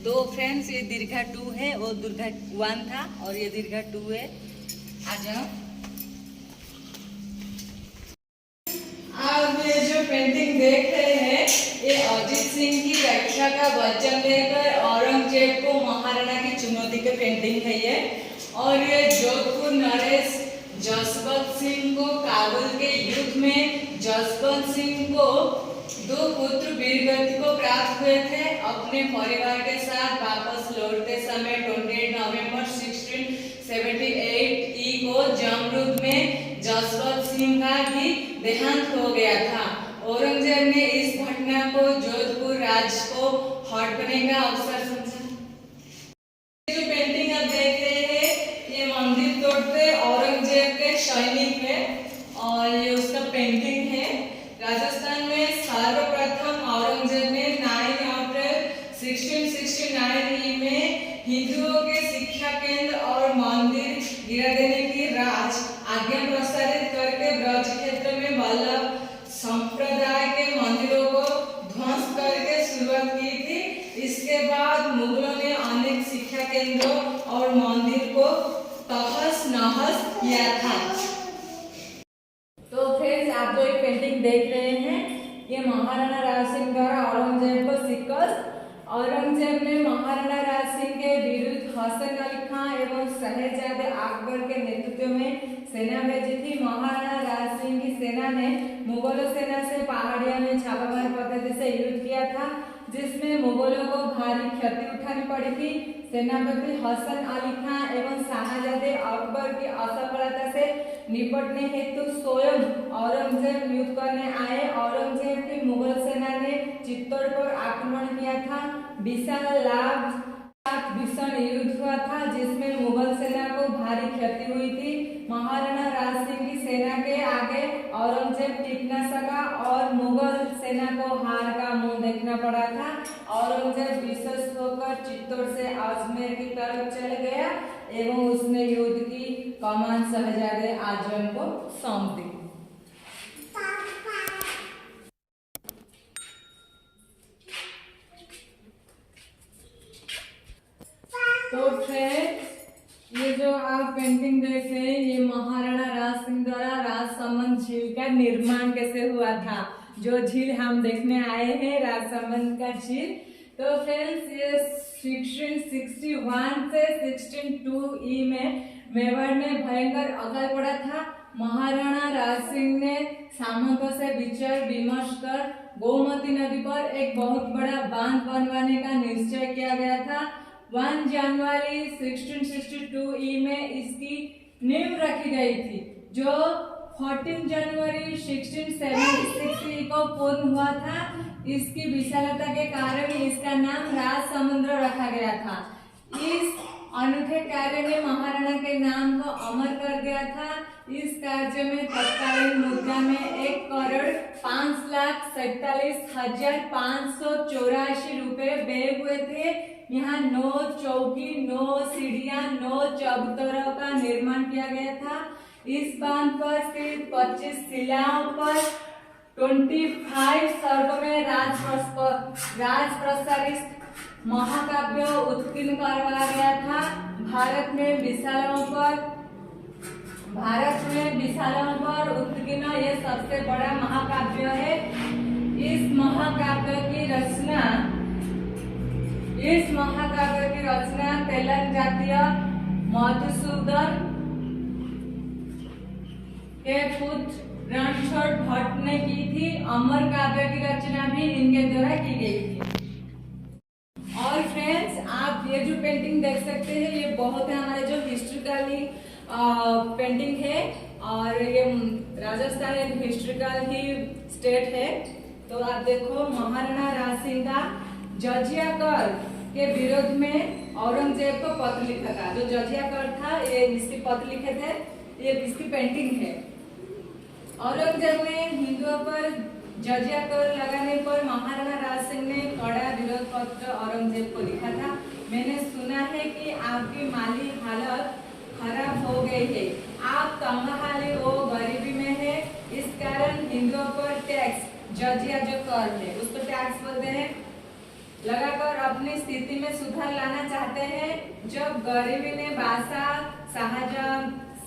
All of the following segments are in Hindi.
तो फ्रेंड्स ये दीर्घा 2 है और दीर्घा 1 था और ये दीर्घा 2 है। आ जाओ। आप ये जो पेंटिंग देख रहे हैं ये अजीत सिंह की रक्षा का वचन देकर औरंगजेब को महाराणा की चुनौती की पेंटिंग है ये। और ये जोधपुर नरेश जसवंत सिंह को काबुल के युद्ध में जसवंत सिंह को 2 पुत्र वीरगति को प्राप्त हुए थे। अपने परिवार के साथ वापस लौटते समय 28 नवंबर 1678 ई को जमरुद में जसवंत सिंह का भी देहांत हो गया था। औरंगजेब ने इस घटना को जोधपुर राज्य को हड़पने का अवसर समझा। जो पेंटिंग आप देख रहे हैं ये मंदिर तोड़ते औरंगजेब के सैनिक है और ये उसका पेंटिंग है। राजस्थान में सर्वप्रथम औरंगजेब ने 9 अप्रैल 1669 में हिंदुओं के शिक्षा केंद्र और मंदिर गिरा देने की आज्ञा प्रसारित करके ब्रज क्षेत्र में वल्लभ संप्रदाय के मंदिरों को ध्वंस करके शुरुआत की थी। इसके बाद मुगलों ने अनेक शिक्षा केंद्रों और मंदिर को तहस नहस किया था। तो फ्रेंड्स आप जो ये पेंटिंग देख रहे हैं ये महाराणा राज सिंह द्वारा औरंगजेब को शिकस्त। औरंगजेब ने महाराणा राज सिंह के विरुद्ध हसन अली खां एवं शहजादे अकबर के नेतृत्व में सेना भेजी थी। महाराणा राज सिंह की सेना ने मुगलों सेना से पहाड़ियों में छापामार पद्धति से युद्ध किया था जिसमें मुगलों को भारी क्षति उठानी पड़ी थी। सेनापति हसन अली खां एवं शाहजादे अकबर की असफलता से निपटने हेतु स्वयं औरंगजेब युद्ध करने आए। औरंगजेब की मुगल सेना ने चित्तौड़ पर आक्रमण किया था। विशाल लाभ भीषण युद्ध हुआ था जिसमें मुगल सेना को भारी क्षति हुई थी। महाराणा राज सिंह की सेना के आगे औरंगजेब टिक न सका और मुगल सेना को हार का मुंह देखना पड़ा था। औरंगजेब विशेष होकर चित्तौड़ से अजमेर की तरफ चल गया एवं उसने युद्ध की कमान शहजादे आजम को सौंप दी। तो फ्रेंड्स ये जो आप पेंटिंग देख रहे हैं ये महाराणा राज सिंह द्वारा राजसमंद झील का निर्माण कैसे हुआ था। जो झील हम देखने आए हैं राजसमंद का झील। तो फ्रेंड्स ये 1661 से 1602 ई में मेवाड़ में भयंकर अकाल पड़ा था। महाराणा राज सिंह ने सामंतों से विचार विमर्श कर गोमती नदी पर एक बहुत बड़ा बांध बनवाने का निश्चय किया गया था। 1 जनवरी 1662 ई में इसकी नींव रखी गई थी जो 14 जनवरी 1676 ई को पूर्ण हुआ था। इसकी विशालता के कारण इसका नाम राज समुद्र रखा गया था। इस अनूठे कार्य ने महाराणा के नाम को अमर कर दिया था। इस कार्य में तत्कालीन मुद्रा में 1,47,584 रुपए व्यय हुए थे। यहाँ 9 चौकी, 9 सीढ़ियां, 9 चबूतरों का निर्माण किया गया था। इस बांध पर स्थित 25 शिलाओं पर 25 सर्गों में राज प्रसारित महाकाव्य उत्कीर्ण करवाया गया था। भारत में विशालों पर उत्कीर्ण ये सबसे बड़ा महाकाव्य है। इस महाकाव्य की रचना तेलंग जातीय मधुसूदन के पुत्र रणछोड़ भट्ट ने की थी। अमर काव्य की रचना भी इनके द्वारा की गई थी। और फ्रेंड्स आप ये जो पेंटिंग देख सकते हैं ये बहुत है हमारे जो हिस्ट्रिकली पेंटिंग है और ये राजस्थान एक हिस्ट्रिकल ही स्टेट है। तो आप देखो महाराणा राज सिंह का जजिया कर के विरोध में औरंगजेब को पत्र लिखा था। जो जजिया कर था ये इसके पत्र लिखे थे, ये इसकी पेंटिंग है। औरंगजेब ने हिंदुओं पर जजिया कर लगाने पर महाराणा राज सिंह ने कड़ा विरोध पत्र औरंगजेब को लिखा था। मैंने सुना है कि आपकी माली हालत खराब हो गई है, आप तंगहाली वो गरीबी में है, इस कारण हिंदुओं पर टैक्स जजिया जो कर है उसको टैक्स बोलते हैं। लगाकर अपनी स्थिति में सुधार लाना चाहते हैं। जब गरीबी ने बादशाह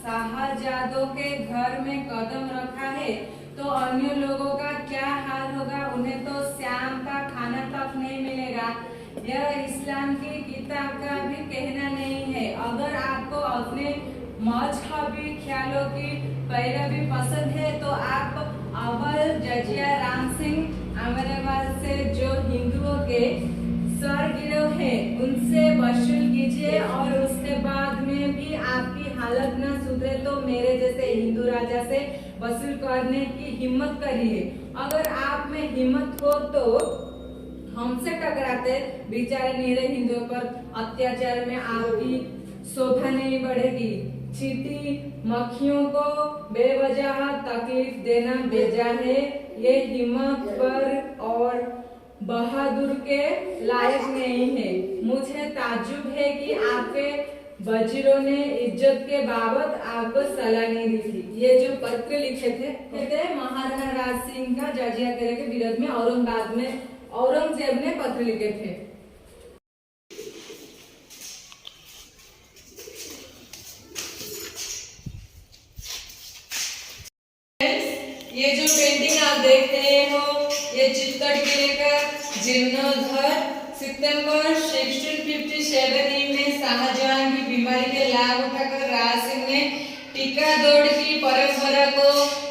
शाहजादों के घर में कदम रखा है तो अन्य लोगों का क्या हाल होगा। उन्हें तो शाम का खाना तक नहीं मिलेगा। यह इस्लाम की किताब का भी कहना नहीं है। अगर आपको अपने मजहबी ख्यालों की पैरवी पसंद है तो आप अव्वल जजिया राम सिंह अमरेवाल से, जो हिंदुओं के सरगिरोह है, उनसे वसूल कीजिए और उसके बाद में भी आपकी हालत न सुधरे तो मेरे जैसे हिंदू राजा से वसूल करने की हिम्मत करिए। अगर आप में हिम्मत हो तो हमसे टकराते बेचारे निरे हिंदुओं पर अत्याचार में आपकी शोभा नहीं बढ़ेगी। चींटी मक्खियों को बेवजह तकलीफ देना बेजा है। ये हिम्मत पर और बहादुर के लायक नहीं है। मुझे ताज्जुब है कि आपके वजीरों ने इज्जत के बाबत आपको सलाह नहीं दी थी। ये जो पत्र लिखे थे महाराणा राज सिंह का जजिया किले के विरोध में औरंगजेब ने पत्र लिखे थे। ये जो पेंटिंग आप देख रहे हो ये चित्तौड़ किले का जीर्णोद्धार सितंबर 1657 में शाहजहां की बीमारी के लाभ उठाकर राज सिंह ने टीका दौड़ की परंपरा को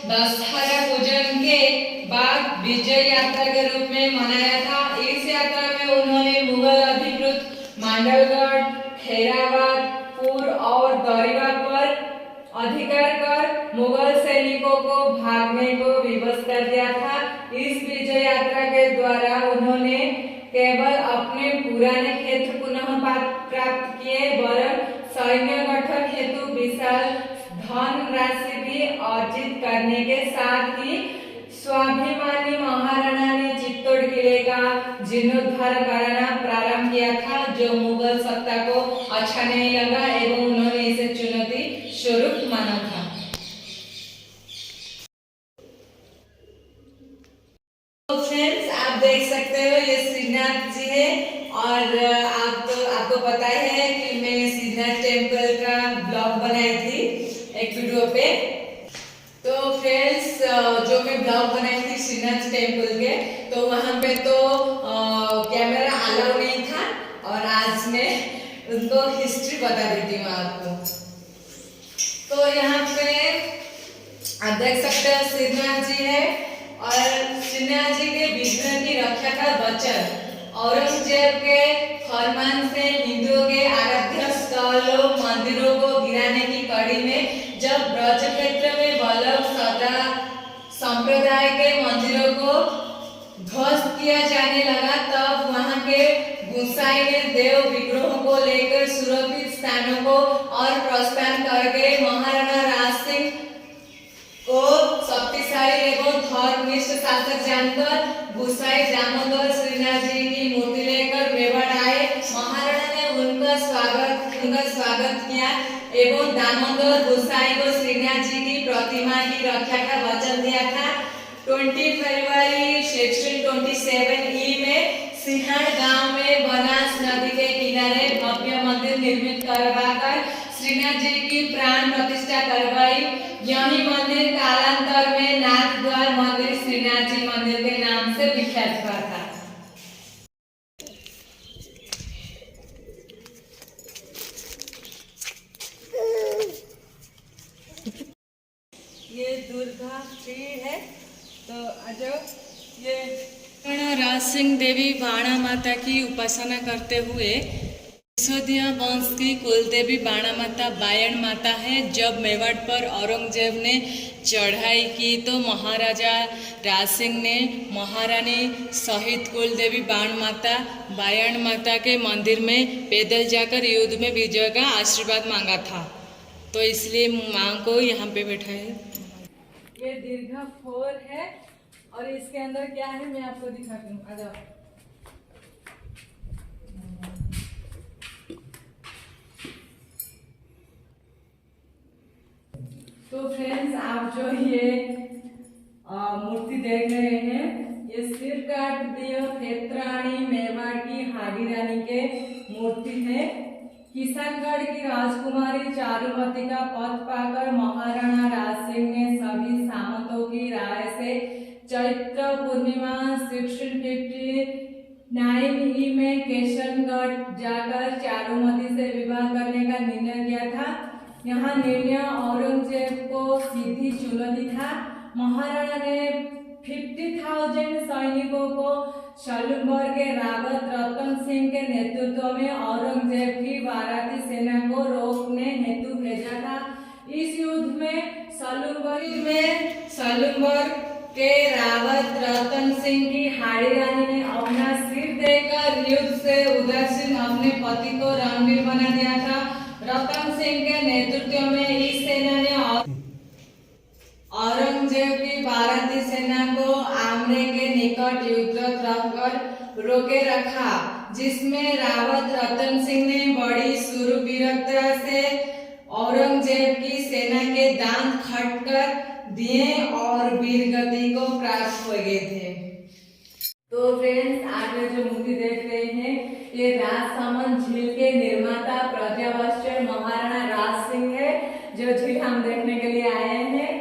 दशहरा पूजन के बाद विजय यात्रा के रूप में मनाया था। इस यात्रा में उन्होंने मुगल अधिकृत मांडलगढ़, खैराबाद, पुर और दरिया पर अधिकार कर मुगल सैनिकों को भागने को विवश कर दिया था। इस विजय यात्रा के द्वारा उन्होंने केवल अपने पुराने क्षेत्र पुनः प्राप्त किए वरन सैन्य गठन हेतु विशाल धन राशि भी अर्जित करने के साथ ही स्वाभिमानी महाराणा ने चित्तौड़ किले का जीर्णोद्धार कराना प्रारंभ किया था, जो मुगल सत्ता को अच्छा नहीं लगा एवं उन्होंने इसे चुनौती स्वरूप माना था। तो फ्रेंड्स आप देख सकते हो ये श्रीनाथ जी है और आपको पता है कि मैं श्रीनाथ टेम्पल का ब्लॉग बनाई थी एक वीडियो पे। तो फ्रेंड्स जो मैं ब्लॉग बनाई थी श्रीनाथ टेम्पल के, तो वहां पे तो कैमरा अलाउ नहीं था और आज मैं उनको हिस्ट्री बता देती हूँ आपको। तो यहाँ पे आप देख सकते हो श्रीनाथ जी है और श्रीनाथ जी के विग्रह की रक्षा का वचन औरंगजेब के फरमान से हिंदुओं के आराध्य स्थलों मंदिरों को गिराने की कड़ी में जब ब्रज क्षेत्र में वल्लभ सदा संप्रदाय के मंदिरों को ध्वस्त किया जाने लगा, तब वहां के गुसाई ने देव विग्रहों को लेकर सुरक्षित स्थानों को और प्रस्थान करके महाराणा राज सिंह को शक्तिशाली एवं धर्मनिष्ठ शासक जानकर गुसाई दामोदर श्रीनाथ जी की मूर्ति लेकर मेवाड़ आए। महाराणा ने उनका स्वागत किया एवं दामोदर गुसाई को श्रीनाथ जी की प्रतिमा की रक्षा का वचन दिया था। 20 फरवरी 1627 में सिंहण गांव में बनास नदी के किनारे भव्य मंदिर निर्मित करवाकर श्रीनाथ जी की प्राण प्रतिष्ठा करवाई। यही मंदिर कालांतर में नाथ द्वार मंदिर श्रीनाथ जी मंदिर के नाम से विख्यात हुआ था। ये दुर्गा पीर है। तो आज ये राज सिंह देवी बाणा माता की उपासना करते हुए सिसोदिया वंश की कुलदेवी बाणा माता बायण माता है। जब मेवाड़ पर औरंगजेब ने चढ़ाई की तो महाराजा राज सिंह ने महारानी सहित कुलदेवी बायण माता के मंदिर में पैदल जाकर युद्ध में विजय का आशीर्वाद मांगा था, तो इसलिए मां को यहाँ पे बैठा है। ये दीर्घा फोर है और इसके अंदर क्या है मैं आपको दिखाती हूँ। आ जाओ। तो फ्रेंड्स आप जो ये मूर्ति देख रहे हैं ये सिर काट दियो क्षेत्राणी मेवाड़ की हाडी रानी के मूर्ति है। किशनगढ़ की राजकुमारी चारुमती का पद पाकर महाराणा राज सिंह ने सभी सामंतों की राय से चैत्र पूर्णिमा 1659 में किशनगढ़ जाकर चारुमती से विवाह करने का निर्णय किया था। यहाँ निर्णय औरंगजेब को सीधी चुनौती था। महाराणा ने 50,000 सैनिकों को सलूमबर के रावत रतन सिंह के नेतृत्व में औरंगजेब की बाराती सेना को रोकने हेतु भेजा था। इस युद्ध में सलूमबर के रावत रतन सिंह की हाड़ी रानी ने अपना सिर देकर युद्ध से उदासीन अपने पति को रणवीर बना दिया था। रतन सिंह के नेतृत्व में इस सेना ने औरंगजेब की बाराती सेना को आमने के निकट युद्धरत रहकर रोके रखा, जिसमें रावत रतन सिंह ने बड़ी शूरवीरता से औरंगजेब की सेना के दांत खटकर दिए और वीरगति को प्राप्त हो गए थे। तो फ्रेंड्स, आगे जो मूर्ति देख रहे हैं ये राजसमंद झील के निर्माता प्रजावत्सल महाराणा राज सिंह है, जो झील हम देखने के लिए आए हैं।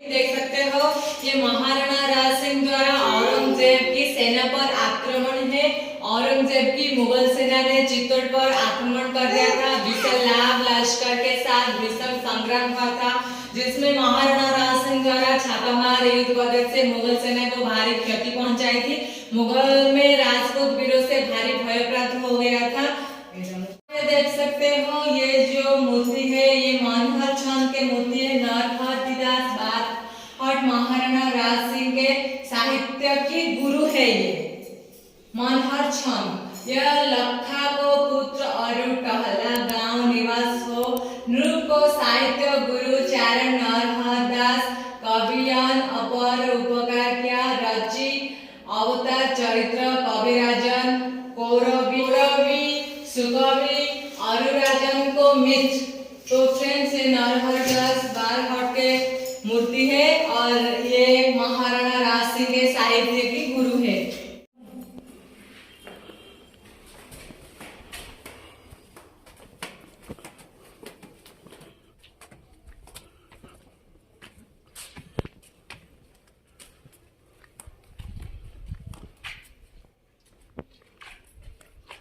देख सकते हो ये महाराणा राज सिंह द्वारा औरंगजेब की सेना पर आक्रमण है। औरंगजेब की मुगल सेना ने चित्तौड़ पर आक्रमण कर दिया था। विशाल लश्कर के साथ भीषण संग्राम हुआ था, जिसमें महाराणा राज सिंह द्वारा छापामार युद्ध पद्धति से मुगल सेना को भारी क्षति पहुंचाई थी। मुगल में राजपूत वीरों से भारी भय प्राप्त हो गया था। देख सकते हो ये जो मूर्ति है ये मनहर छंद के मूर्ति है। नरहरिदास बारहट महाराणा राज सिंह के साहित्य की गुरु है। ये मनहर छंद यह लखा को पुत्र अरु टहला गांव निवास हो नृप को साहित्य गुरु चारण नरहरदास कवियन अपर उपकार किया रची अवतार चरित्र कविराजन कौरवी सुकवि अरुराजन को मित्र। तो फ्रेंड्स ये नरहरदास बारहट के मूर्ति है और ये महाराणा राज सिंह के साहित्य की गुरु है।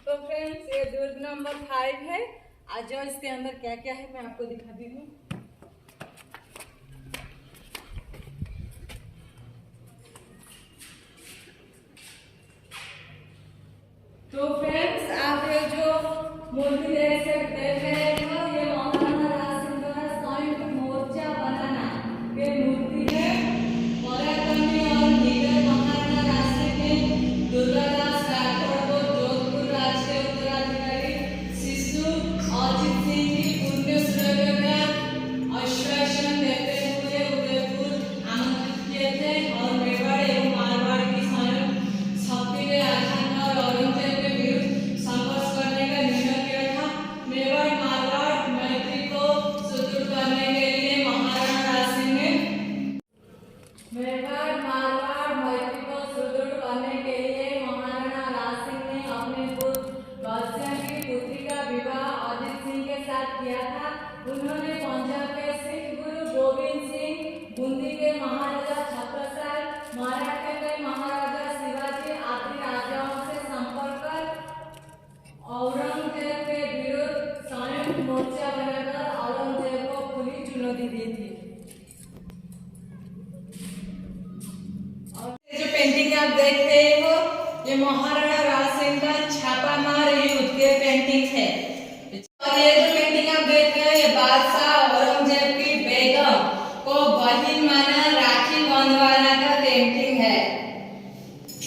तो फ्रेंड्स ये दुर्ग नंबर 5 है। आज जो इसके अंदर क्या क्या है मैं आपको दिखाती हूँ। तो फ्रेंड्स आप ये जो मूर्ति देख रहे हो ये महाराणा राज सिंह द्वारा संयुक्त मोर्चा बनाना ये मूर्ति है। पराक्रमी और निडर महाराणा राज सिंह ने दुर्गादास राठौड़ को जोधपुर राज्य के उत्तराधिकारी शिशु अजित सिंह की पुण्य स्मृति का आश्वासन देते हुए उदयपुर आमंत्रित किए थे और मेवाड़ एवं मारवाड़ की संयुक्त शक्ति के आधार पर औरंगजेब के विरुद्ध संघर्ष करने का निर्णय किया था। मेवाड़ मारवाड़ मैत्री को सुदृढ़ करने के लिए महाराणा राज सिंह ने अपने पुत्र बादशाह की पुत्री का विवाह अजित सिंह के साथ किया था। उन्होंने पंजाब के सिख गुरु गोविंद सिंह, बूंदी के महाराजा छत्रसाल, मराठा के महाराजा शिवाजी आदि राजाओं से संपर्क कर औरंगजेब के विरुद्ध संयुक्त मोर्चा बनाकर औरंगजेब को खुली चुनौती दी थी। और जो पेंटिंग आप देख रहे हो ये महाराणा राज सिंह का छापामार युद्ध के पेंटिंग है। और ये जो पेंटिंग आप देख रहे हो ये बादशाह औरंगजेब की बेगम को बहन माना राखी बंधवाना का पेंटिंग है।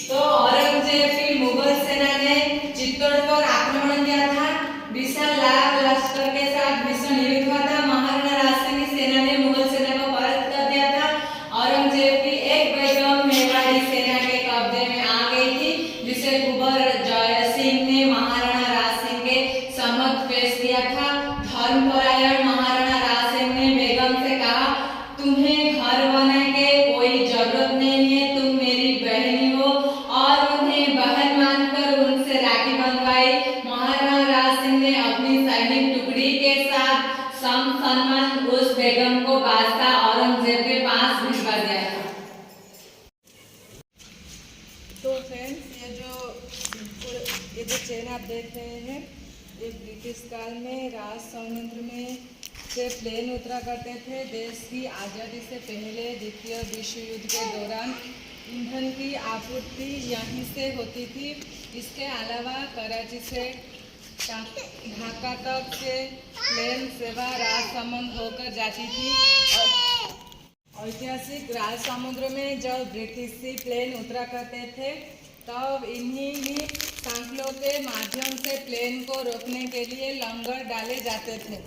तो औरंगजेब की मुगल सेना ने चित्तौड़ पर आक्रमण किया था। विशाल लश्कर के साथ भीषण युद्ध हुआ था। महाराणा राज सिंह की सेना ने मुगल सेना को पराजित कर दिया था। औरंगजेब की एक बेगम मेवाड़ी सेना के कब्जे में आ गई थी, जिसे कुंवर जय सिंह ने महाराणा राज सिंह के समक्ष पेश किया था। धर्मपरायण महाराणा राज सिंह ने बेगम से कहा, तुम्हें घर बनाने की कोई जरूरत नहीं है, तुम मेरी बहनी हो, और उन्हें बहन मानकर फ्रेंड्स ये जो चेन आप देख रहे हैं, ये ब्रिटिश काल में राज समुद्र में से प्लेन उतरा करते थे। देश की आज़ादी से पहले द्वितीय विश्व युद्ध के दौरान ईंधन की आपूर्ति यहीं से होती थी। इसके अलावा कराची से ढाका तक से प्लेन सेवा राजसमंद होकर जाती थी। ऐतिहासिक राज समुद्र में जब ब्रिटिशी प्लेन उतरा करते थे, तब इन्हीं ही सांकलों के माध्यम से प्लेन को रोकने के लिए लंगर डाले जाते थे।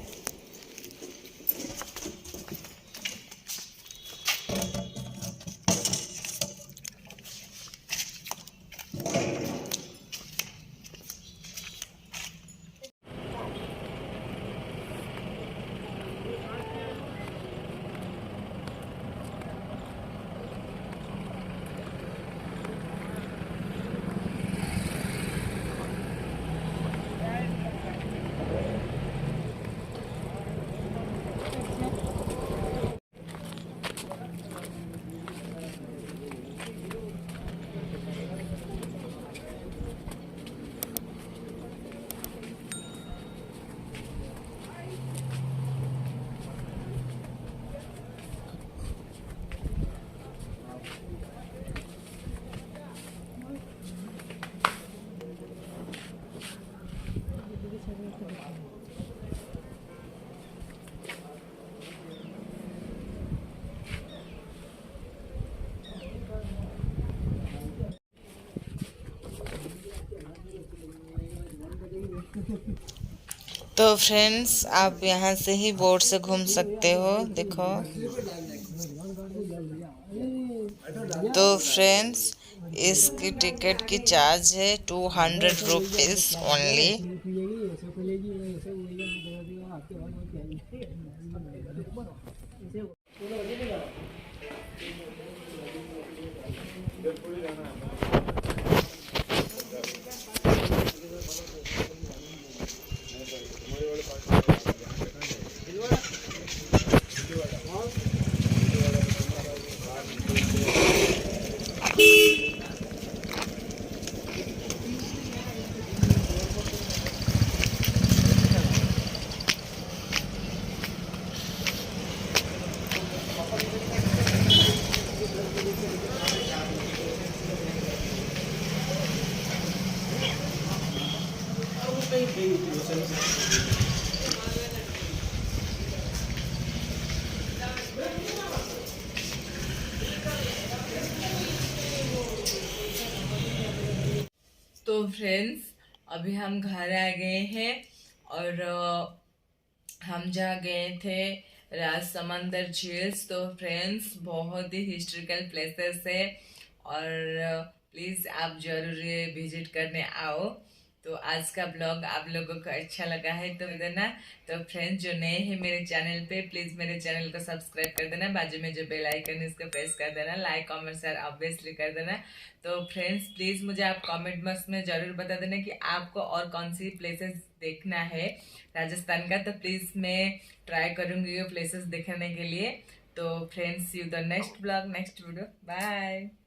तो फ्रेंड्स, आप यहाँ से ही बोट से घूम सकते हो। देखो, तो फ्रेंड्स, इसकी टिकट की चार्ज है 200 रुपीज़ ओनली। तो फ्रेंड्स, अभी हम घर आ गए हैं और हम जहाँ गए थे राज समंदर झील्स। तो फ्रेंड्स, बहुत ही हिस्ट्रिकल प्लेसेस है और प्लीज़ आप जरूर विजिट करने आओ। तो आज का ब्लॉग आप लोगों को अच्छा लगा है तो देना। तो फ्रेंड्स, जो नए हैं मेरे चैनल पे, प्लीज़ मेरे चैनल को सब्सक्राइब कर देना। बाजू में जो बेल आइकन है उसको प्रेस कर देना। लाइक कमेंट शेयर ऑब्वियसली कर देना। तो फ्रेंड्स, प्लीज़ मुझे आप कमेंट बॉक्स में ज़रूर बता देना कि आपको और कौन सी प्लेसेस देखना है राजस्थान का। तो प्लीज़ मैं ट्राई करूँगी ये प्लेसेस देखने के लिए। तो friends, see you the next blog, next video. Bye.